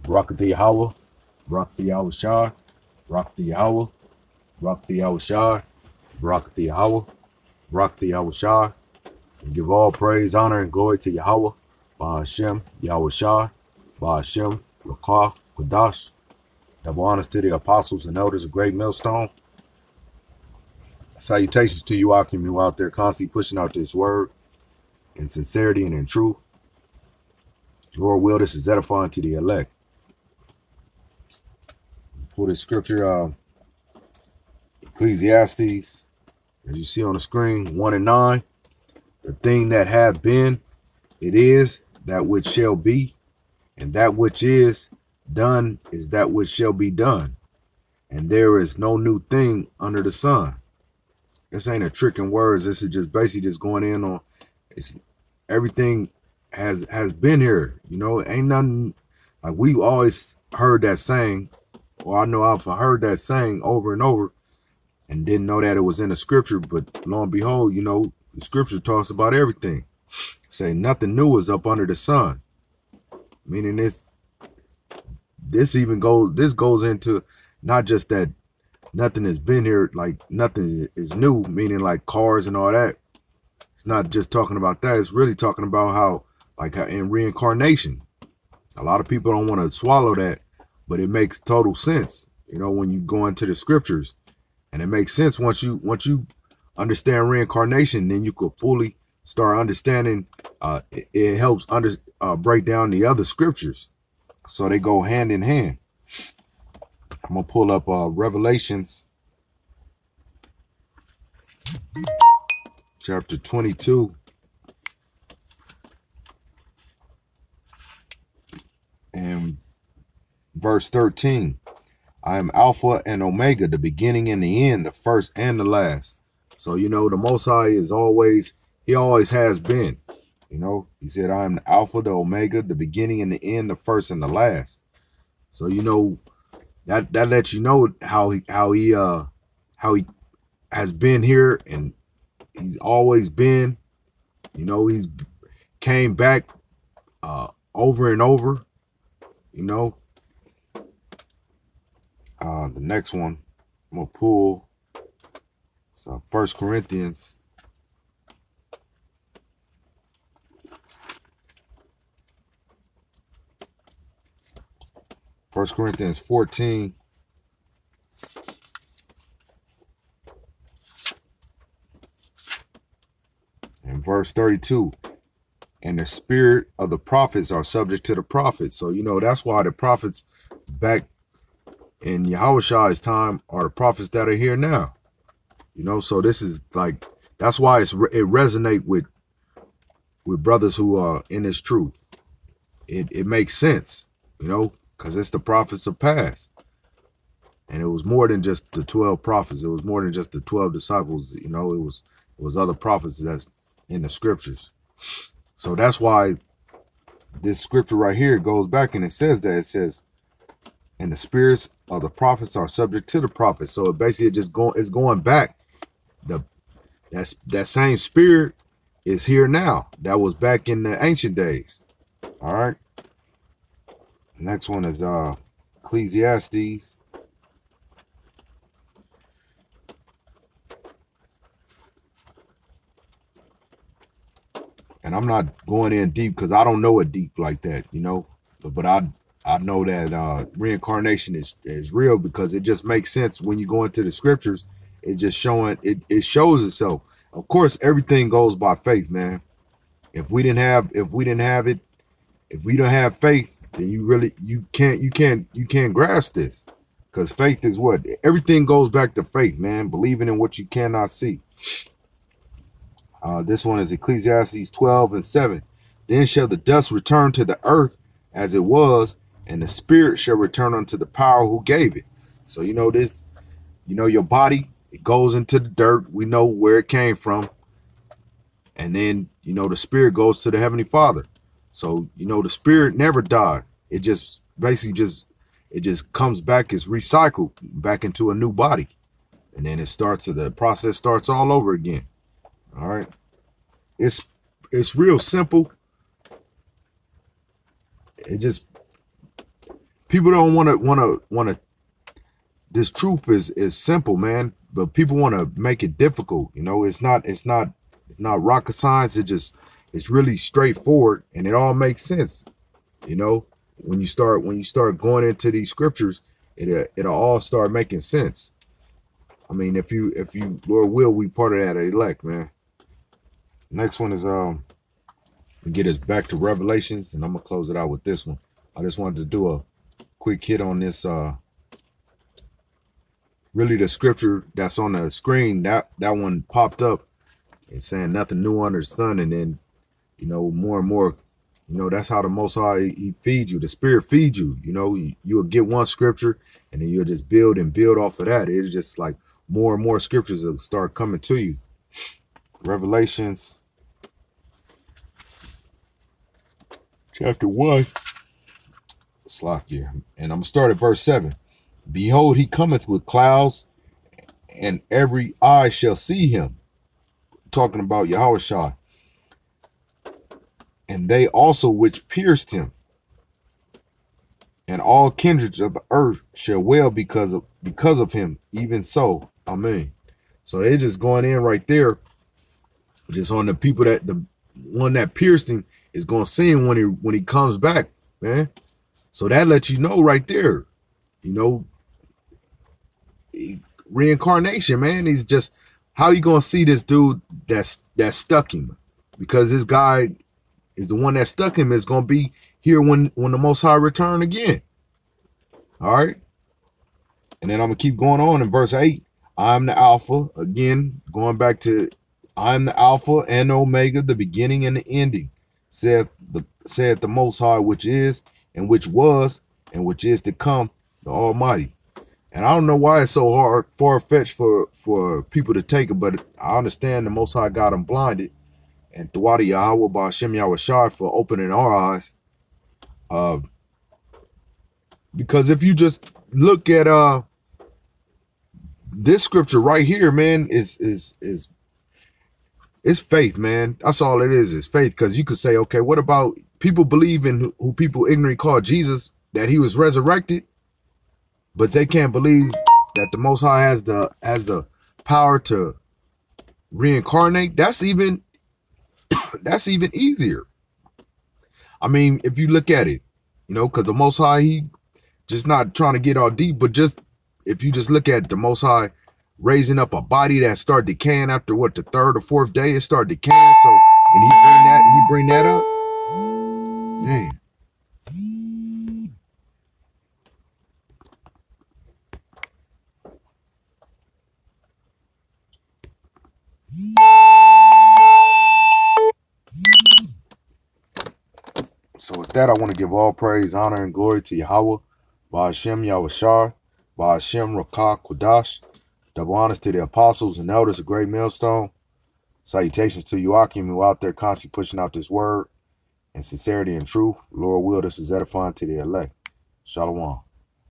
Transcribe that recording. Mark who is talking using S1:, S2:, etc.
S1: Barak the Yahweh, Barak the Yahweh Shah, Barak the Yahweh, Barak the Yahweh Shah, Barak the Yahweh, Barak the Yahweh Shah. We give all praise, honor, and glory to Yahweh, Bahashem, Yahweh Shah, Bahashem, Rakah, Kodash. Double honors to the apostles and elders of Great Millstone. Salutations to you, Akim, who out there constantly pushing out this word in sincerity and in truth. Lord will, this is edifying to the elect. Pull this scripture, Ecclesiastes, as you see on the screen, 1 and 9. The thing that hath been, it is that which shall be, and that which is done is that which shall be done. And there is no new thing under the sun. This ain't a trick in words. This is just basically just going in on it's everything has been here. You know, ain't nothing like we always heard that saying, or I know I've heard that saying over and over and didn't know that it was in the scripture, but lo and behold, you know, the scripture talks about everything. Say nothing new is up under the sun. Meaning this goes into not just that nothing has been here, like nothing is new, meaning like cars and all that. It's not just talking about that. It's really talking about how in reincarnation, a lot of people don't want to swallow that, but it makes total sense, you know, when you go into the scriptures. And it makes sense once you understand reincarnation, then you could fully start understanding. It helps break down the other scriptures, so they go hand in hand. I'm gonna pull up Revelations chapter 22 and verse 13. I am Alpha and Omega, the beginning and the end, the first and the last. So, you know, the Most High he always has been. You know, he said, I am the Alpha, the Omega, the beginning and the end, the first and the last. So, you know, that lets you know how he has been here, and he's always been. You know, he's came back over and over. You know, the next one I'm gonna pull. So 1 Corinthians. 1 Corinthians 14 and verse 32. And the spirit of the prophets are subject to the prophets. So, you know, that's why the prophets back in Yahushua's time are the prophets that are here now. You know, so this is like, that's why it resonates with brothers who are in this truth. It makes sense, you know, because it's the prophets of past. And it was more than just the 12 prophets. It was more than just the 12 disciples. You know, it was other prophets that's in the scriptures. So that's why this scripture right here goes back and it says, and the spirits of the prophets are subject to the prophets. So it basically it's going back. That same spirit is here now. That was back in the ancient days. All right. Next one is Ecclesiastes. And I'm not going in deep because I don't know it deep like that, you know. But I know that reincarnation is real, because it just makes sense when you go into the scriptures. It just it shows itself. Of course, everything goes by faith, man. If we don't have faith, then you can't grasp this, because faith is what everything goes back to faith, man. Believing in what you cannot see. This one is Ecclesiastes 12 and 7. Then shall the dust return to the earth as it was, and the spirit shall return unto the power who gave it. So, you know, this, you know, your body, it goes into the dirt. We know where it came from. And then, you know, the spirit goes to the Heavenly Father. So, you know, the spirit never died. It just basically it just comes back, it's recycled back into a new body. And then the process starts all over again. All right. It's real simple. people don't want to. This truth is simple, man, but people want to make it difficult. You know, it's not rocket science. It's really straightforward, and it all makes sense. You know, when you start going into these scriptures, it'll all start making sense. I mean, if you Lord will, we part of that elect, man. Next one is get us back to Revelations, and I'm gonna close it out with this one. I just wanted to do a quick hit on this. Really, the scripture that's on the screen, that one popped up and saying nothing new under the sun, and then, you know, more and more, you know, that's how the Most High, he feeds you. The Spirit feeds you. You know, you'll get one scripture, and then you'll just build and build off of that. It's just like more and more scriptures will start coming to you. Revelations chapter 1. Slakia. And I'm going to start at verse 7. Behold, he cometh with clouds, and every eye shall see him. Talking about Yahushua. And they also which pierced him. And all kindreds of the earth shall wail because of him. Even so. Amen. So they're just going in right there. Just on the people that the one that pierced him is going to see him when he comes back, man. So that lets you know right there, you know, reincarnation, man. He's just, how you gonna see this dude that stuck him? Because this guy is the one that stuck him, is gonna be here when the Most High return again. All right. And then I'm gonna keep going on in verse 8. I'm the Alpha, again, going back to I'm the Alpha and Omega, the beginning and the ending, saith the Most High, which is, and which was, and which is to come, the Almighty. And I don't know why it's so hard, far-fetched for people to take it, but I understand the Most High got them blinded. And Thawadi Yahweh Ba'Shem Yahushua for opening our eyes. Because if you just look at this scripture right here, man, is faith, man. That's all it is faith. Because you could say, okay, what about people believe in who people ignorantly call Jesus, that he was resurrected, but they can't believe that the Most High has the power to reincarnate. That's even easier. I mean, if you look at it, you know, because the Most High, he just not trying to get all deep, but just if you just look at the Most High raising up a body that start decaying after what, the third or fourth day, it start decaying. So, and he bring that up. Damn. So with that, I want to give all praise, honor, and glory to Yahweh, Ba'Shem Yahushua, Ba'Shem Rakah Kodash. Double honors to the apostles and elders of Great Millstone. Salutations to you, Akim, who out there constantly pushing out this word in sincerity and truth. Lord will, this is edifying to the elect. Shalom.